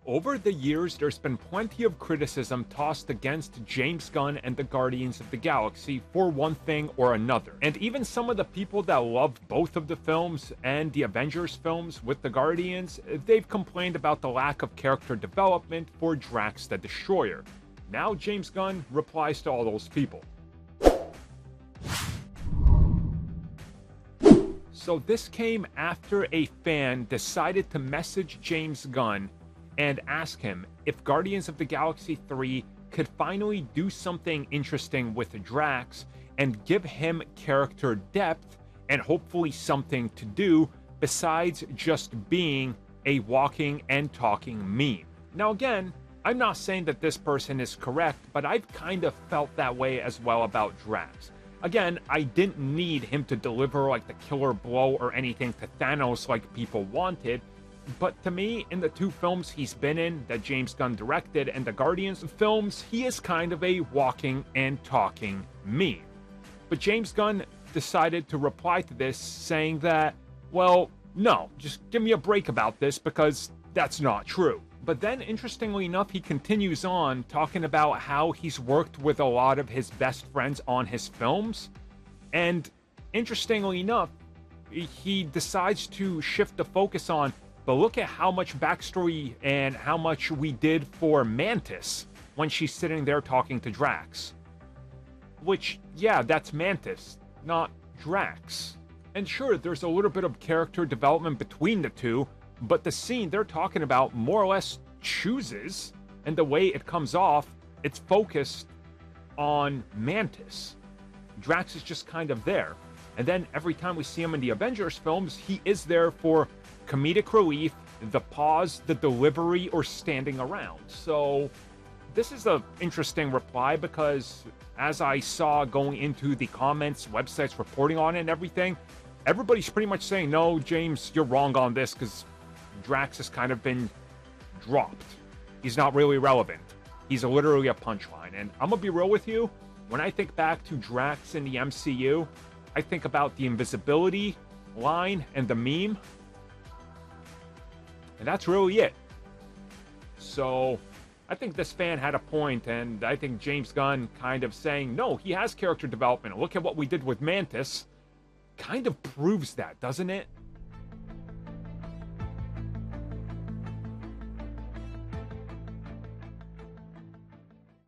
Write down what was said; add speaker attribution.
Speaker 1: Over the years, there's been plenty of criticism tossed against James Gunn and the Guardians of the Galaxy for one thing or another. And even some of the people that love both of the films and the Avengers films with the Guardians, they've complained about the lack of character development for Drax the Destroyer. Now James Gunn replies to all those people. So this came after a fan decided to message James Gunn and ask him if Guardians of the Galaxy 3 could finally do something interesting with Drax and give him character depth and hopefully something to do besides just being a walking and talking meme. Now again, I'm not saying that this person is correct, but I've kind of felt that way as well about Drax. Again, I didn't need him to deliver like the killer blow or anything to Thanos like people wanted, but to me, in the two films he's been in, that James Gunn directed, and the Guardians films, he is kind of a walking and talking meme. But James Gunn decided to reply to this saying that, well, no, just give me a break about this because that's not true. But then, interestingly enough, he continues on talking about how he's worked with a lot of his best friends on his films. And interestingly enough, he decides to shift the focus on, but look at how much backstory and how much we did for Mantis when she's sitting there talking to Drax. Which, yeah, that's Mantis, not Drax. And sure, there's a little bit of character development between the two, but the scene they're talking about more or less chooses, and the way it comes off, it's focused on Mantis. Drax is just kind of there. And then every time we see him in the Avengers films, he is there for comedic relief, the pause, the delivery, or standing around. So this is an interesting reply because as I saw going into the comments, websites reporting on it and everything, everybody's pretty much saying, no, James, you're wrong on this because Drax has kind of been dropped. He's not really relevant. He's literally a punchline. And I'm going to be real with you, when I think back to Drax in the MCU, I think about the invisibility line and the meme. And that's really it. So I think this fan had a point, and I think James Gunn kind of saying, no, he has character development. Look at what we did with Mantis. Kind of proves that, doesn't it?